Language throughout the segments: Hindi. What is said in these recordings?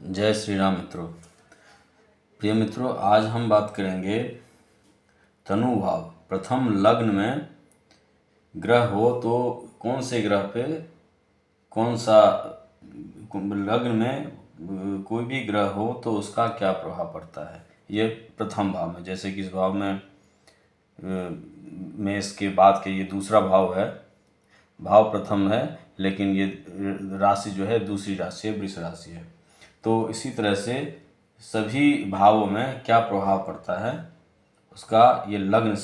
जय श्री राम मित्रों। प्रिय मित्रों, आज हम बात करेंगे तनुभाव। प्रथम लग्न में ग्रह हो तो कौन से ग्रह पे कौन सा, लग्न में कोई भी ग्रह हो तो उसका क्या प्रभाव पड़ता है। ये प्रथम भाव में, जैसे कि इस भाव में इसके बाद के ये दूसरा भाव है। भाव प्रथम है लेकिन ये राशि जो है दूसरी राशि है, वृष राशि है। तो इसी तरह से सभी भावों में क्या प्रभाव पड़ता है उसका ये लग्न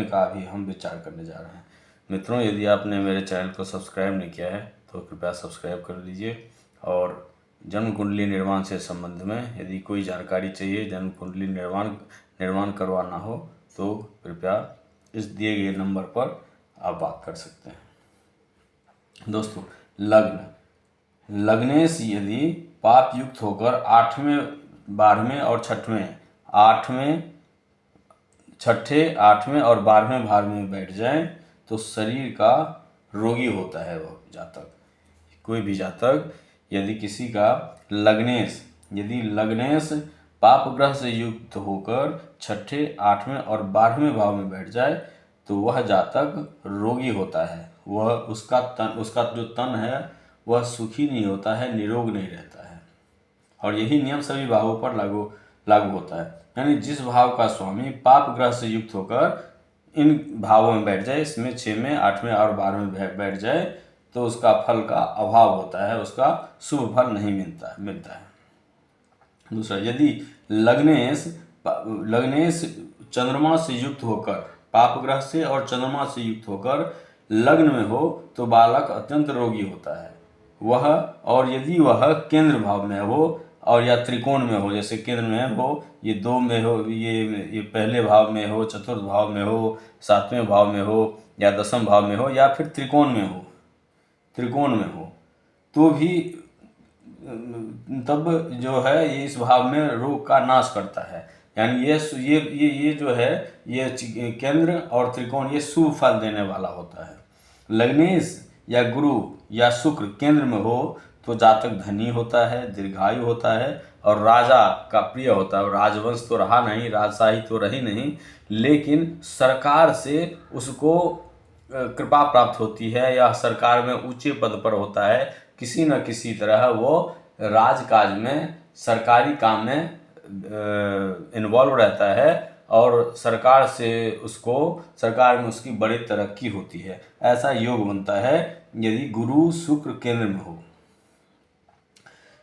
का भी हम विचार करने जा रहे हैं। मित्रों, यदि आपने मेरे चैनल को सब्सक्राइब नहीं किया है तो कृपया सब्सक्राइब कर लीजिए। और जन्म कुंडली निर्माण से संबंध में यदि कोई जानकारी चाहिए, जन्म कुंडली निर्माण करवाना हो तो कृपया इस दिए गए नंबर पर आप बात कर सकते हैं। दोस्तों, लग्नेश यदि पाप युक्त होकर 8वें 12वें और 12वें भाव में बैठ जाए तो शरीर का रोगी होता है वह जातक। कोई भी जातक यदि किसी का लग्नेश पाप ग्रह से युक्त होकर 6, 8वें और 12वें भाव में बैठ जाए तो वह जातक रोगी होता है। वह उसका जो तन है वह सुखी नहीं होता है, निरोग नहीं रहता है। और यही नियम सभी भावों पर लागू होता है। यानी जिस भाव का स्वामी पाप ग्रह से युक्त होकर इन भावों में बैठ जाए, इसमें 6वें 8वें और 12वें बैठ जाए तो उसका फल का अभाव होता है, उसका शुभ फल नहीं मिलता है। दूसरा, यदि लग्नेश चंद्रमा से युक्त होकर, पाप ग्रह से और चंद्रमा से युक्त होकर लग्न में हो तो बालक अत्यंत रोगी होता है वह। और यदि वह केंद्र भाव में हो और या त्रिकोण में हो, जैसे केंद्र में हो, ये 2 में हो, ये पहले भाव में हो, चतुर्थ भाव में हो, 7वें भाव में हो या 10वें भाव में हो या फिर त्रिकोण में हो तो भी तब जो है ये इस भाव में रोग का नाश करता है। यानी ये जो है ये केंद्र और त्रिकोण ये शुभ फल देने वाला होता है। लग्नेश या गुरु या शुक्र केंद्र में हो तो जातक धनी होता है, दीर्घायु होता है और राजा का प्रिय होता है। राजवंश तो रहा नहीं, राजशाही तो रही नहीं, लेकिन सरकार से उसको कृपा प्राप्त होती है या सरकार में ऊंचे पद पर होता है। किसी न किसी तरह वो राजकाज में, सरकारी काम में इन्वॉल्व रहता है और सरकार में उसकी बड़ी तरक्की होती है। ऐसा योग बनता है यदि गुरु शुक्र केंद्र में हो।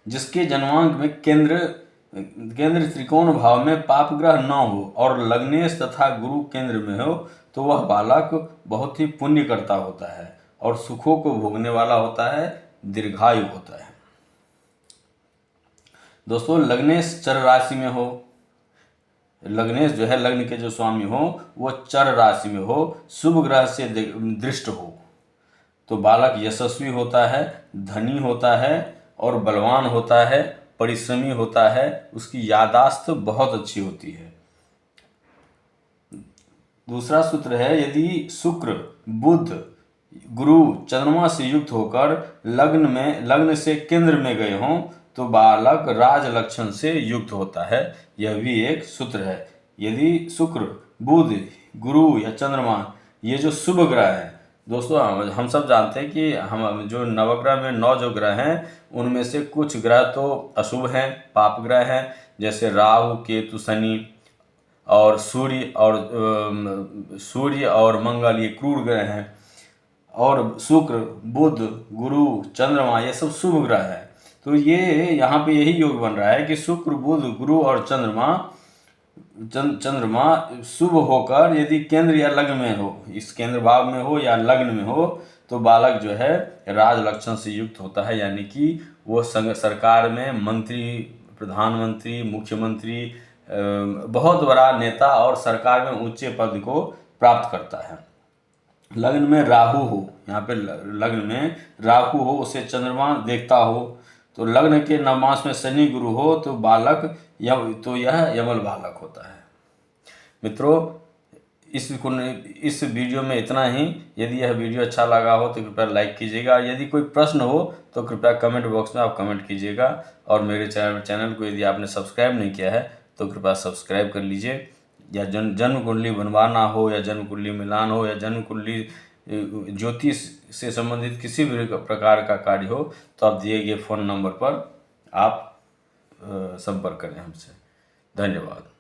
जिसके जन्मांक में केंद्र त्रिकोण भाव में पाप ग्रह न हो और लग्नेश तथा गुरु केंद्र में हो तो वह बालक बहुत ही पुण्य करता होता है और सुखों को भोगने वाला होता है, दीर्घायु होता है। दोस्तों, लग्नेश चर राशि में हो, लग्नेश जो है लग्न के जो स्वामी हो वो चर राशि में हो, शुभ ग्रह से दृष्ट हो तो बालक यशस्वी होता है, धनी होता है और बलवान होता है, परिश्रमी होता है, उसकी याददाश्त बहुत अच्छी होती है। दूसरा सूत्र है, यदि शुक्र बुध गुरु चंद्रमा से युक्त होकर लग्न से केंद्र में गए हों तो बालक राज लक्षण से युक्त होता है। यह भी एक सूत्र है। यदि शुक्र बुध गुरु या चंद्रमा ये जो शुभ ग्रह हैं, दोस्तों हम सब जानते हैं कि हम जो नवग्रह में 9 जो ग्रह हैं उनमें से कुछ ग्रह तो अशुभ हैं, पाप ग्रह हैं, जैसे राहु केतु शनि और सूर्य और मंगल ये क्रूर ग्रह हैं। और शुक्र बुध गुरु चंद्रमा ये सब शुभ ग्रह हैं। तो ये यहाँ पे यही योग बन रहा है कि शुक्र बुध गुरु और चंद्रमा शुभ होकर यदि केंद्र या लग्न में हो, इस केंद्र भाव में हो या लग्न में हो तो बालक जो है राज लक्षण से युक्त होता है। यानी कि वो सरकार में मंत्री, प्रधानमंत्री, मुख्यमंत्री, बहुत बड़ा नेता और सरकार में ऊंचे पद को प्राप्त करता है। लग्न में राहु हो, यहाँ पे लग्न में राहु हो, उसे चंद्रमा देखता हो तो लग्न के नवमास में शनि गुरु हो तो यह यमल बालक होता है। मित्रों, इस वीडियो में इतना ही। यदि यह वीडियो अच्छा लगा हो तो कृपया लाइक कीजिएगा। यदि कोई प्रश्न हो तो कृपया कमेंट बॉक्स में आप कमेंट कीजिएगा। और मेरे चैनल को यदि आपने सब्सक्राइब नहीं किया है तो कृपया सब्सक्राइब कर लीजिए। या जन्म कुंडली बनवाना हो, या जन्म कुंडली मिलान हो, या जन्म कुंडली ज्योतिष से संबंधित किसी भी प्रकार का कार्य हो तो आप दिए गए फ़ोन नंबर पर आप संपर्क करें हमसे। धन्यवाद।